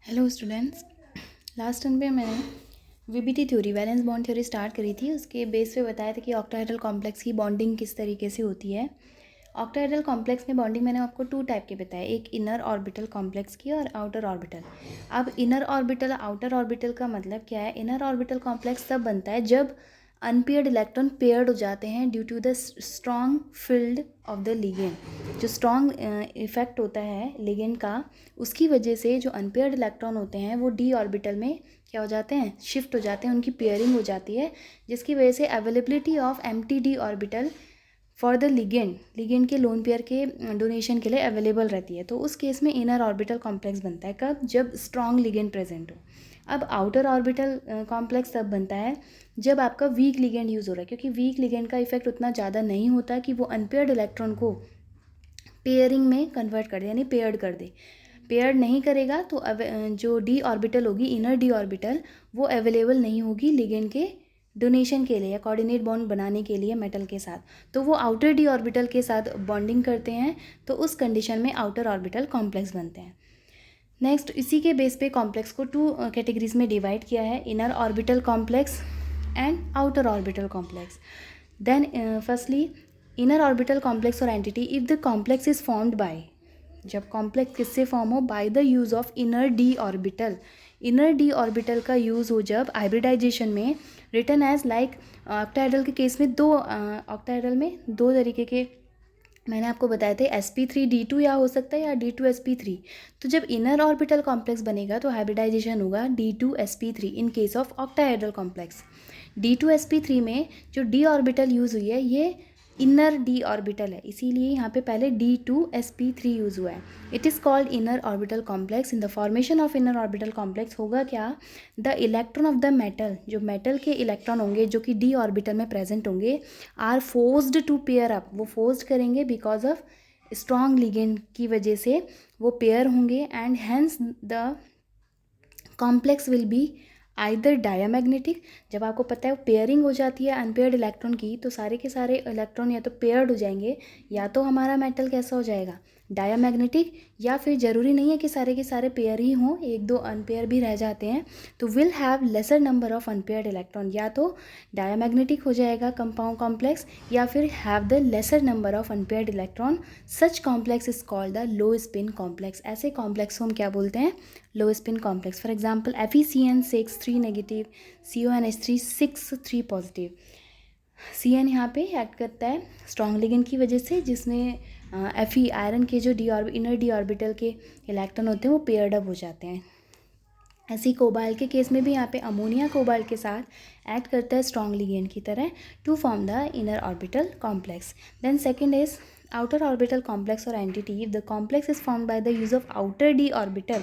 Hello students. Last term पे मैंने VBT theory valence bond theory start करी थी। उसके बेस पे बताया था कि ऑक्टाहेड्रल कॉम्प्लेक्स की बॉन्डिंग किस तरीके से होती है। ऑक्टाहेड्रल कॉम्प्लेक्स में बॉन्डिंग मैंने आपको 2 टाइप के बताया, एक इनर ऑर्बिटल कॉम्प्लेक्स की और आउटर ऑर्बिटल। अब इनर ऑर्बिटल आउटर ऑर्बिटल का मतलब क्या है? इनर ऑर्बिटल कॉम्प्लेक्स तब बनता है जब अनपेयर्ड इलेक्ट्रॉन पेयर्ड हो जाते हैं due to the strong field of the ligand. जो स्ट्रॉन्ग इफेक्ट होता है लिगेंड का, उसकी वजह से जो अनपेयर्ड इलेक्ट्रॉन होते हैं वो डी ऑर्बिटल में क्या हो जाते हैं, शिफ्ट हो जाते हैं, उनकी पेयरिंग हो जाती है, जिसकी वजह से availability of empty D orbital for the ligand के लोन पेयर के डोनेशन के लिए अवेलेबल रहती है। तो उस केस में इनर ऑर्बिटल कॉम्प्लेक्स बनता है कब? जब स्ट्रॉन्ग लिगेंड प्रेजेंट हो। अब आउटर ऑर्बिटल कॉम्प्लेक्स तब बनता है जब आपका वीक लिगेंड यूज़ हो रहा है, क्योंकि वीक लिगेंड का इफेक्ट उतना ज़्यादा नहीं होता कि वो अनपेयर्ड इलेक्ट्रॉन को पेयरिंग में कन्वर्ट कर दे, यानी पेयर्ड कर दे। पेयर्ड नहीं करेगा तो जो डी ऑर्बिटल होगी, इनर डी ऑर्बिटल, वो अवेलेबल नहीं होगी लिगेंड के डोनेशन के लिए या कोऑर्डिनेट बॉन्ड बनाने के लिए मेटल के साथ। तो वो आउटर डी ऑर्बिटल के साथ बॉन्डिंग करते हैं, तो उस कंडीशन में आउटर ऑर्बिटल कॉम्प्लेक्स बनते हैं। नेक्स्ट, इसी के बेस पे कॉम्प्लेक्स को 2 कैटेगरीज में डिवाइड किया है, inner orbital complex and outer orbital complex. Then firstly inner orbital complex और entity, if the complex is formed by, जब कॉम्प्लेक्स किससे फॉर्म हो? By the use of inner d orbital. Inner d orbital का use हो जब hybridisation में, written as like octahedral के case में ऑक्टाहेड्रल में 2 तरीके के मैंने आपको बताए थे, sp3d2 या हो सकता है या d2sp3। तो जब इनर ऑर्बिटल कॉम्प्लेक्स बनेगा तो हाइब्रिडाइजेशन होगा d2sp3 in case of octahedral complex. d2sp3 में जो डी ऑर्बिटल यूज़ हुई है ये इनर डी ऑर्बिटल है, इसीलिए यहाँ पे पहले d2sp3 यूज़ हुआ है। It is called inner orbital complex. In the formation of inner orbital complex होगा क्या? The electron of the metal, जो मेटल के इलेक्ट्रॉन होंगे जो कि डी ऑर्बिटल में प्रेजेंट होंगे, are forced to pair up. वो फोर्स्ड करेंगे बिकॉज ऑफ स्ट्रॉन्ग लिगेंड की वजह से वो पेयर होंगे, and hence the complex will be either diamagnetic. जब आपको पता है पेयरिंग हो जाती है अनपेयर्ड इलेक्ट्रॉन की, तो सारे के सारे इलेक्ट्रॉन या तो पेयर्ड हो जाएंगे, या तो हमारा मेटल कैसा हो जाएगा? डायामैग्नेटिक। या फिर ज़रूरी नहीं है कि सारे के सारे पेयर ही हों, 1-2 अनपेयर भी रह जाते हैं, तो will have laser number of unpaired electron. या तो डायामैग्नेटिक हो जाएगा कंपाउंड कॉम्प्लेक्स, या फिर have the lesser number of unpaired electron. Such complex is called the low spin complex. ऐसे कॉम्प्लेक्स को हम क्या बोलते हैं? लो spin complex. For example FeCN6 3 negative, CONH3 6 3 positive. CN यहाँ पे एक्ट करता है स्ट्रॉन्ग लिगेंड की वजह से, जिसमें Fe आयरन के जो इनर डी ऑर्बिटल के इलेक्ट्रॉन होते हैं वो पेयर्ड अप हो जाते हैं। ऐसी कोबाल्ट के केस में भी यहाँ पे अमोनिया कोबाल्ट के साथ एक्ट करता है स्ट्रॉन्ग लिगेंड की तरह to form the inner orbital complex. Then second is outer orbital complex और entity. If the complex is formed by the use of outer d orbital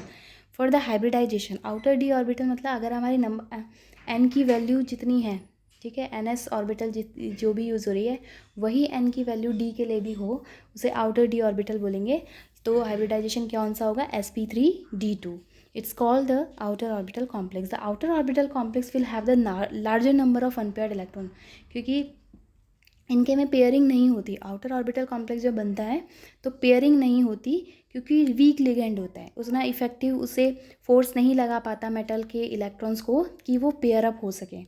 for the hybridisation. Outer d orbital मतलब अगर हमारी number n की value जितनी है, ठीक है, ns orbital जो भी यूज़ हो रही है वही n की वैल्यू d के लिए भी हो, उसे आउटर डी ऑर्बिटल बोलेंगे। तो हाइब्रिडाइजेशन कौन सा होगा? sp3d2। It's called the outer orbital complex. The outer orbital complex will have the larger number of unpaired electron, क्योंकि इनके में पेयरिंग नहीं होती। आउटर ऑर्बिटल कॉम्प्लेक्स जब बनता है तो पेयरिंग नहीं होती, क्योंकि वीक लिगेंड होता है, उतना इफेक्टिव उसे फोर्स नहीं लगा पाता मेटल के इलेक्ट्रॉन्स को कि वो पेयर अप हो सके।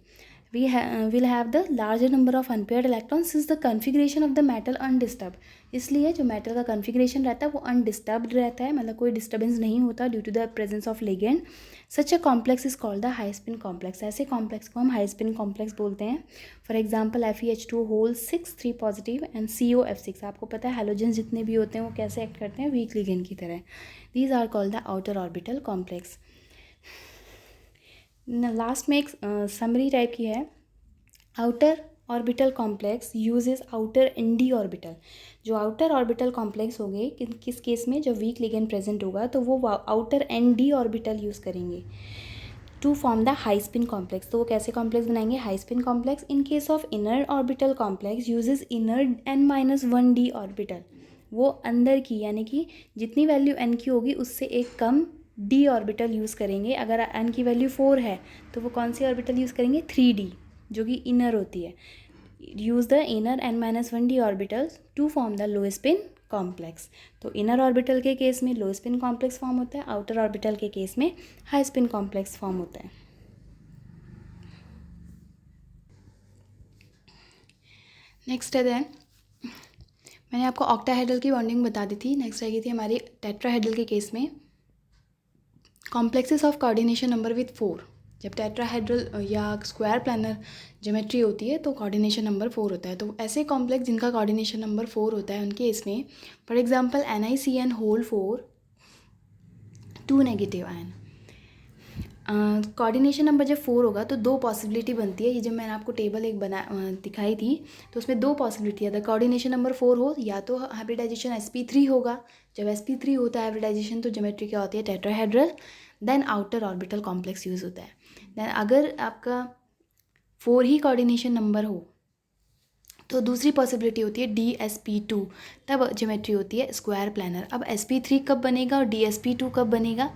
we will have the larger number of unpaired electrons since the configuration of the metal undisturbed। इसलिए जो मेटल का कॉन्फ़िगरेशन रहता है वो अनडिस्टर्ब्ड रहता है, मतलब कोई डिस्टर्बेंस नहीं होता due to the presence of ligand. Such a complex is called the high spin complex. ऐसे कॉम्प्लेक्स को हम हाई स्पिन कॉम्प्लेक्स बोलते हैं। For example FeH2 whole 6 3 positive and COF6। आपको पता है हेलोजन जितने भी होते हैं वो कैसे एक्ट करते हैं? वीक लिगेंड की तरह। These are called the outer orbital complex. Last में एक समरी टाइप की है। Outer orbital complex uses outer ND orbital. जो आउटर ऑर्बिटल कॉम्प्लेक्स हो गए किस केस में? जब वीक लिगेंड प्रेजेंट होगा तो वो आउटर ND ऑर्बिटल यूज़ करेंगे to form the high spin complex. तो वो कैसे कॉम्प्लेक्स बनाएंगे? High spin complex. In case of inner orbital complex uses inner n-1d orbital. वो अंदर की, यानी कि जितनी वैल्यू n की होगी उससे एक कम d ऑर्बिटल यूज़ करेंगे। अगर n की वैल्यू 4 है तो वो कौन सी ऑर्बिटल यूज़ करेंगे? 3d, जो कि इनर होती है। Use the inner n-1d orbitals to form the low spin complex. तो इनर ऑर्बिटल के केस में लो स्पिन कॉम्प्लेक्स फॉर्म होता है, आउटर ऑर्बिटल के केस में हाई स्पिन कॉम्प्लेक्स फॉर्म होता है। नेक्स्ट है देन, मैंने आपको ऑक्टाहेड्रल की बॉन्डिंग बता दी थी। नेक्स्ट रहेगी थी हमारी टेट्राहेड्रल के केस में complexes of coordination number with 4। जब टेट्राहेड्रल या स्क्वायर प्लानर ज्योमेट्री होती है तो कोऑर्डिनेशन नंबर 4 होता है। तो ऐसे कॉम्प्लेक्स जिनका कोऑर्डिनेशन नंबर 4 होता है उनके इसमें for example NiCN whole 4 2 negative ion. Coordination number जब 4 होगा तो दो पॉसिबिलिटी बनती है। ये जब मैंने आपको टेबल एक दिखाई थी तो उसमें दो पॉसिबिलिटी है। अगर कोऑर्डिनेशन नंबर 4 हो या तो हाइब्रिडाइजेशन sp3 होगा। जब sp3 होता है हाइब्रिडाइजेशन तो ज्योमेट्री क्या होती है tetrahedral, then outer orbital complex use होता है। देन अगर आपका 4 ही कोऑर्डिनेशन नंबर हो तो दूसरी पॉसिबिलिटी होती है DSP2, तब ज्योमेट्री होती है स्क्वायर प्लानर। अब sp3 कब बनेगा और DSP2 कब बनेगा,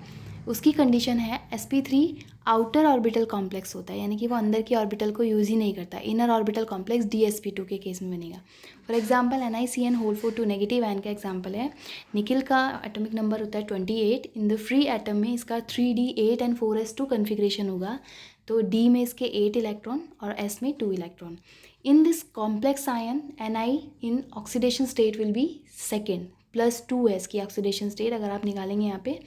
उसकी कंडीशन है sp3 आउटर ऑर्बिटल कॉम्प्लेक्स होता है, यानी कि वो अंदर की ऑर्बिटल को यूज़ ही नहीं करता। इनर ऑर्बिटल कॉम्प्लेक्स DSP2 के केस में बनेगा। For example NiCN whole 4 2 negative ion का एग्जांपल है। निकिल का एटॉमिक नंबर होता है 28। इन द फ्री एटम में इसका 3d8 and 4s2 कन्फिग्रेशन होगा। तो D में इसके 8 इलेक्ट्रॉन और S में 2 electron. In this complex ion Ni in oxidation state will be second +2s की ऑक्सीडेशन स्टेट अगर आप निकालेंगे यहाँ पे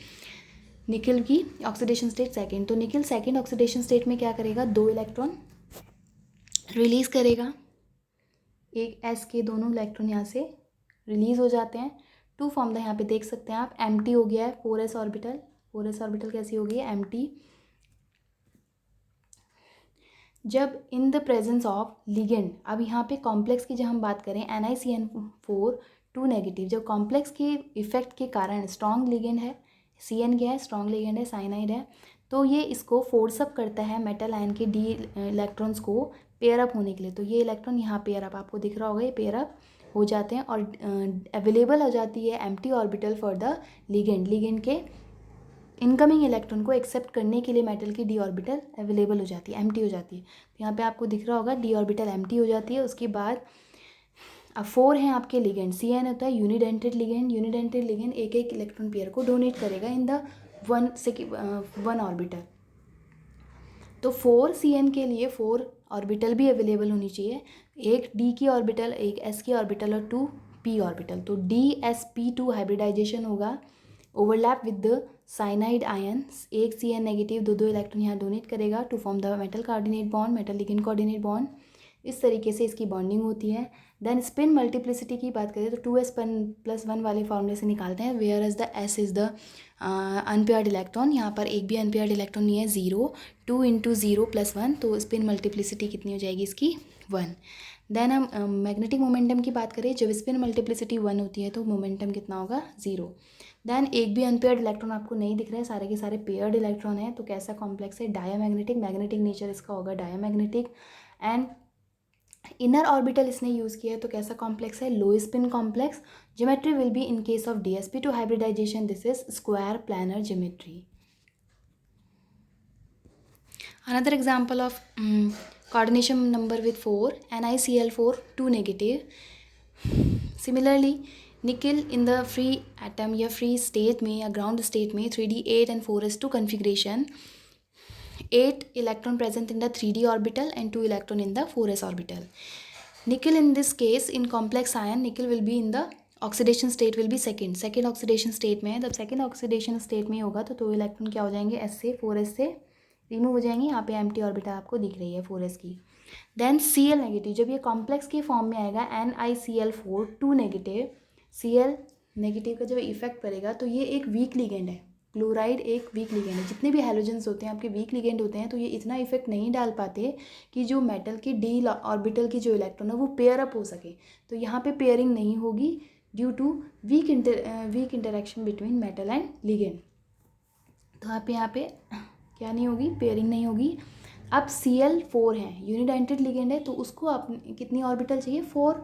निकिल की ऑक्सीडेशन स्टेट सेकेंड। तो निकिल सेकेंड ऑक्सीडेशन स्टेट में क्या करेगा, 2 इलेक्ट्रॉन रिलीज़ करेगा। एक S के दोनों इलेक्ट्रॉन यहाँ से रिलीज़ हो जाते हैं। टू फॉर्म द यहाँ पे देख सकते हैं आप एम्प्टी हो गया है 4s ऑर्बिटल। 4s ऑर्बिटल कैसी हो गई है एम्प्टी। जब in the presence of ligand, अब यहाँ पे कॉम्प्लेक्स की जब हम बात करें NiCN4 2 नेगेटिव, जब कॉम्प्लेक्स के इफेक्ट के कारण स्ट्रॉन्ग लिगेंड है, CN क्या है स्ट्रॉन्ग लिगेंड है, साइनाइड है, तो ये इसको फोर्स अप करता है मेटल आयन के D इलेक्ट्रॉन्स को पेयर अप होने के लिए। तो ये इलेक्ट्रॉन यहाँ पेयर अप आपको दिख रहा होगा, ये पेयर अप हो जाते हैं और अवेलेबल हो जाती है empty orbital for the ligand के इनकमिंग इलेक्ट्रॉन को एक्सेप्ट करने के लिए मेटल की D ऑर्बिटल अवेलेबल हो जाती है, एम्प्टी हो जाती है। तो यहाँ पे आपको दिख रहा होगा D ऑर्बिटल एम्प्टी हो जाती है। उसके बाद अब 4 हैं आपके लिगेंड। CN होता है यूनिडेंटेड लिगेंड। यूनिडेंटेड लिगेंड एक एक इलेक्ट्रॉन पेयर को डोनेट करेगा इन द वन ऑर्बिटल। तो 4 CN के लिए 4 ऑर्बिटल भी अवेलेबल होनी चाहिए, एक D की ऑर्बिटल, एक S की ऑर्बिटल और 2 P ऑर्बिटल। तो DSP2 हाइब्रिडाइजेशन होगा overlap with the cyanide ions. एक CN नेगेटिव दो इलेक्ट्रॉन यहाँ डोनेट करेगा to form the metal coordinate bond, metal ligand coordinate bond. इस तरीके से इसकी बॉन्डिंग होती है। देन स्पिन मल्टीप्लिसिटी की बात करें तो 2s+1 वाले फॉर्मूले से निकालते हैं, where as the S is the unpaired electron. यहाँ पर एक भी अनपेयर्ड इलेक्ट्रॉन नहीं है, 0 2 × 0 + 1, तो स्पिन मल्टीप्लिसिटी कितनी हो जाएगी इसकी 1। देन हम मैग्नेटिक मोमेंटम की बात करें, जब स्पिन मल्टीप्लिसिटी 1 होती है तो मोमेंटम कितना होगा 0। देन एक भी अनपेयर्ड इलेक्ट्रॉन आपको नहीं दिख रहा है, सारे के सारे पेयर्ड इलेक्ट्रॉन है। तो कैसा कॉम्प्लेक्स है डायामैग्नेटिक, मैग्नेटिक नेचर इसका होगा डायामैग्नेटिक। एंड इनर ऑर्बिटल इसने यूज़ किया है तो कैसा कॉम्प्लेक्स है low spin complex. Geometry will be in case of DSP2 hybridization this is square planar geometry. Another example of coordination number with 4 NiCl4 2 negative। Similarly nickel in the free atom या free state में या ground state में 3d8 and 4s2 configuration, 8 electron present in the 3d orbital and 2 electron in the 4s orbital. Nickel in this case in complex ion nickel will be in the oxidation state will be second oxidation state में है। जब second oxidation state में होगा तो 2 electron क्या हो जाएंगे S से 4s से रिमूव हो जाएंगे। यहाँ पे एम्प्टी ऑर्बिटल आपको दिख रही है 4s की। देन Cl नेगेटिव, जब ये कॉम्प्लेक्स के फॉर्म में आएगा NiCl4 2 नेगेटिव, Cl नेगेटिव का जब इफेक्ट पड़ेगा तो ये एक वीक लिगेंड है, क्लोराइड एक वीक लिगेंड है। जितने भी हैलोजेंस होते हैं आपके वीक लिगेंड होते हैं, तो ये इतना इफेक्ट नहीं डाल पाते कि जो मेटल की D ऑर्बिटल की जो इलेक्ट्रॉन है वो पेयर अप हो सके। तो यहाँ पे पेयरिंग नहीं होगी due to weak interaction between metal and ligand. तो आप यहाँ पे क्या नहीं होगी, पेयरिंग नहीं होगी। अब Cl4 है, यूनिडेंटेड लिगेंड है, तो उसको आप कितनी ऑर्बिटल चाहिए 4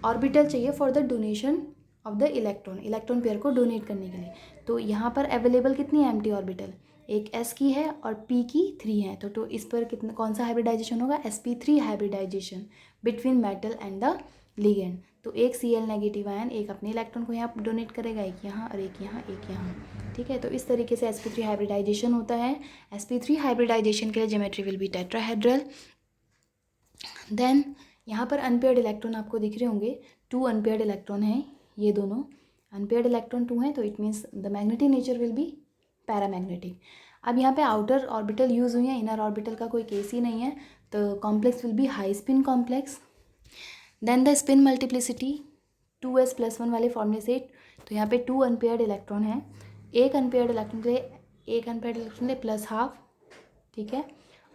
ऑर्बिटल चाहिए for the donation of the electron pair को डोनेट करने के लिए। तो यहाँ पर अवेलेबल कितनी है एम्प्टी ऑर्बिटल, एक S की है और P की 3 है। तो इस पर कितना कौन सा हाइब्रिडाइजेशन होगा sp3 hybridization between metal and the ligand. तो एक Cl नेगेटिव आयन एक अपने इलेक्ट्रॉन को यहाँ डोनेट करेगा, एक यहाँ और एक यहाँ, एक यहाँ, ठीक है। तो इस तरीके से sp3 हाइब्रिडाइजेशन होता है। sp3 हाइब्रिडाइजेशन के लिए geometry will be tetrahedral. Then यहाँ पर अनपेयर्ड इलेक्ट्रॉन आपको दिख रहे होंगे, 2 अनपेयर्ड इलेक्ट्रॉन हैं, ये दोनों अनपेयर्ड इलेक्ट्रॉन 2 हैं, तो it means the magnetic nature will be paramagnetic. अब यहाँ पे आउटर ऑर्बिटल यूज़ हुई है, इनर ऑर्बिटल का कोई केस ही नहीं है, तो complex will be high spin complex. Then the spin multiplicity 2s+1 वाले फॉर्मूले से, तो यहाँ पे 2 अनपेयर्ड इलेक्ट्रॉन हैं, एक अनपेयर्ड इलेक्ट्रॉन के लिए +½ ठीक है,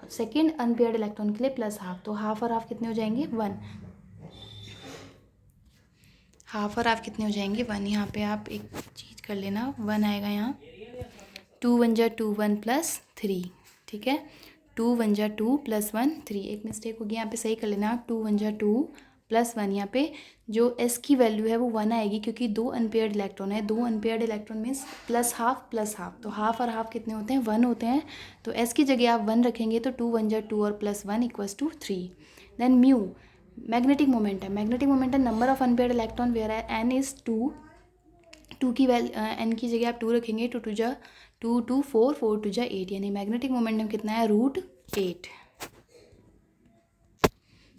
सेकेंड अनपेयर्ड इलेक्ट्रॉन के लिए +½ तो हाफ और हाफ कितने हो जाएंगे 1, हाफ और हाफ कितने हो जाएंगे 1। यहाँ पे आप एक चीज़ कर लेना, 1 आएगा यहाँ, 2 1 जा 2 1 + 3 ठीक है, 2 1 जा 2 + 1 3, एक मिस्टेक होगी यहाँ पे, सही कर लेना, 2 1 जा 2 + 1, यहाँ पे जो s की वैल्यू है वो 1 आएगी क्योंकि 2 अनपेयर्ड इलेक्ट्रॉन है, 2 अनपेयर्ड इलेक्ट्रॉन मीन्स +½ तो हाफ और हाफ कितने होते हैं 1 होते हैं, तो s की जगह आप 1 रखेंगे तो 2 1 जा 2 और +1 = 3। Then mu magnetic momentum, magnetic momentum number of unpaired electron where n is 2 की n की जगह आप 2 रखेंगे, 2 2 जा 2 2 4 4 2 जा 8, यानी मैग्नेटिक मोमेंटम कितना है √8।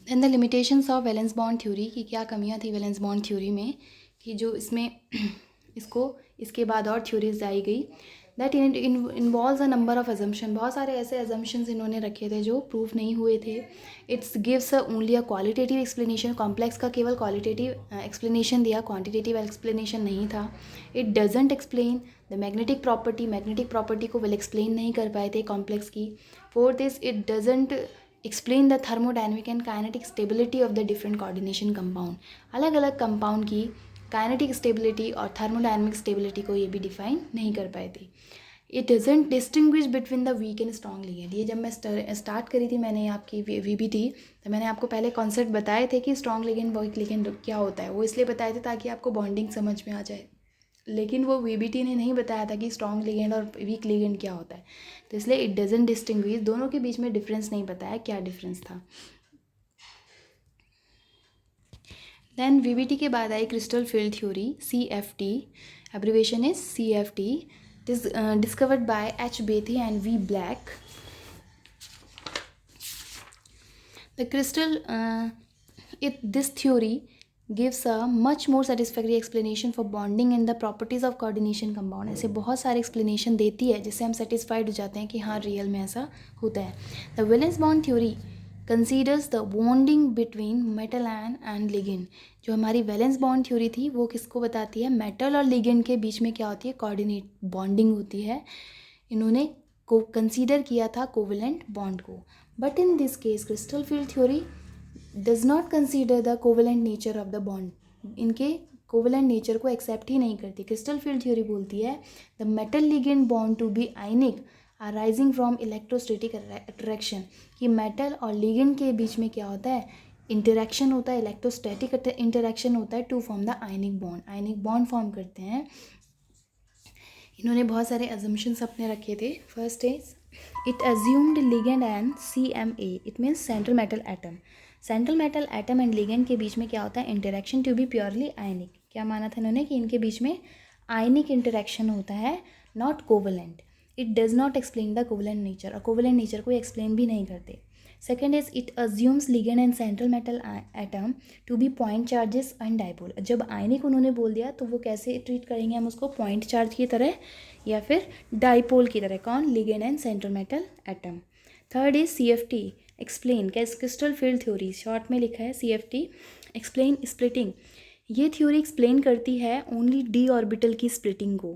Then the limitations of valence bond theory, की क्या कमियां थी वैलेंस बॉन्ड थ्योरी में, कि जो इसमें इसके बाद और थ्योरीज आई गई, that involves a number of assumption, बहुत सारे ऐसे अजम्पशंस इन्होंने रखे थे जो प्रूव नहीं हुए थे। It's gives only a qualitative explanation, complex का केवल क्वालिटेटिव एक्सप्लेनेशन दिया, क्वांटिटेटिव एक्सप्लेनेशन नहीं था। It doesn't explain the magnetic property को विल एक्सप्लेन नहीं कर पाए थे कॉम्प्लेक्स की। Fourth is it doesn't explain the thermodynamic and kinetic stability of the different coordination compound, अलग अलग कंपाउंड की काइनेटिक स्टेबिलिटी और थर्मोडायनेमिक स्टेबिलिटी को ये भी डिफाइन नहीं कर पाए थे। It doesn't distinguish between the weak and strong ligand, ये जब मैं स्टार्ट करी थी मैंने आपकी VBT, तो मैंने आपको पहले कॉन्सेप्ट बताए थे कि स्ट्रॉन्ग लिगेंड वीक लिगेंड क्या होता है, वो इसलिए बताए थे ताकि आपको बॉन्डिंग समझ में आ जाए, लेकिन वो VBT ने नहीं बताया था कि स्ट्रॉन्ग लिगेंड और वीक लिगेंड क्या होता है, तो इसलिए इट डजेंट डिस्टिंग्विश, दोनों के बीच में डिफरेंस नहीं बताया क्या डिफरेंस था। देन VBT के बाद आई crystal field theory CFT, abbreviation is CFT, it is discovered by H. Bethe and V. Black. The crystal this theory gives a much more satisfactory explanation for bonding and the properties of coordination compound, ऐसे बहुत सारे explanation देती है जिससे हम satisfied हो जाते हैं कि हाँ रियल में ऐसा होता है। The valence bond theory considers the bonding between metal and ligand, जो हमारी वैलेंस बॉन्ड थ्योरी थी वो किसको बताती है, मेटल और लिगेंड के बीच में क्या होती है, कोऑर्डिनेट बॉन्डिंग होती है। इन्होंने को कंसीडर किया था कोवेलेंट बॉन्ड को, but in this case crystal field theory does not consider the covalent nature of the bond, इनके कोवेलेंट नेचर को एक्सेप्ट ही नहीं करती। क्रिस्टल फील्ड थ्योरी बोलती है the metal ligand bond to be ionic arising from electrostatic attraction, कि metal और ligand के बीच में क्या होता है, इंटरेक्शन होता है, इलेक्ट्रोस्टैटिक इंटरेक्शन होता है to form the ionic bond, ionic bond form करते हैं। इन्होंने बहुत सारे अजम्पशंस अपने रखे थे। First is it assumed ligand and CMA, it means central metal atom, central metal atom and ligand के बीच में क्या होता है, interaction to be purely ionic. क्या माना था इन्होंने कि इनके बीच में आयनिक इंटरेक्शन होता है, not covalent. It does not explain the covalent nature, और कोवेलेंट नेचर को एक्सप्लेन भी नहीं करते। Second is it assumes ligand and central metal atom to be point charges and dipole, जब आयनिक उन्होंने बोल दिया तो वो कैसे ट्रीट करेंगे हम उसको, पॉइंट चार्ज की तरह या फिर डाइपोल की तरह, कौन, ligand and central metal atom. Third is CFT explain, crystal field theory short में लिखा है CFT, एक्सप्लेन स्प्लिटिंग, ये थ्योरी एक्सप्लेन करती है ओनली d ऑर्बिटल की स्प्लिटिंग को,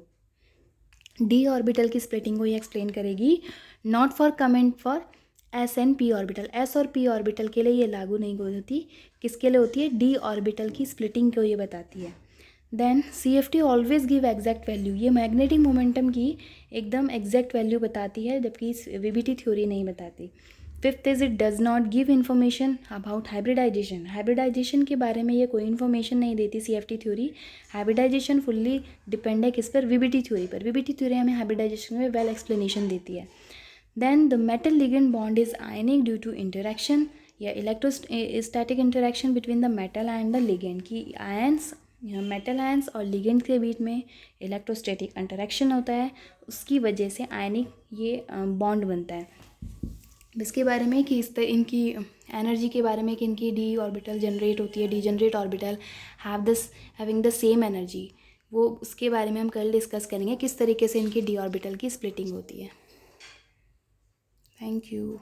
d ऑर्बिटल की स्प्लिटिंग को ये एक्सप्लेन करेगी, not for comment for S and P orbital, S और P ऑर्बिटल के लिए ये लागू नहीं होती, किसके लिए होती है, D ऑर्बिटल की स्प्लिटिंग को ये बताती है। Then CFT always give exact value, ये मैग्नेटिक मोमेंटम की एकदम एग्जैक्ट वैल्यू बताती है, जबकि VBT थ्योरी नहीं बताती। Fifth is it does not give information about hybridisation, hybridisation के बारे में ये कोई इन्फॉर्मेशन नहीं देती CFT theory. Hybridisation fully depend है किस पर, VBT थ्योरी पर। VBT थ्योरी हमें हाइब्रिडाइजेशन में वेल एक्सप्लेनेशन देती है। Then the metal ligand bond is ionic due to interaction, या electrostatic interaction between the metal and the ligand, कि आयंस, मेटल आयंस और लिगेंड के बीच में इलेक्ट्रोस्टैटिक इंटरेक्शन होता है, उसकी वजह से आयनिक ये बॉन्ड बनता है। इसके बारे में कि इनकी एनर्जी के बारे में कि इनकी डी ऑर्बिटल जनरेट होती है, degenerate orbital having the same energy, वो उसके बारे में हम कल डिस्कस करेंगे किस तरीके से इनकी डी ऑर्बिटल की स्प्लिटिंग होती है। Thank you.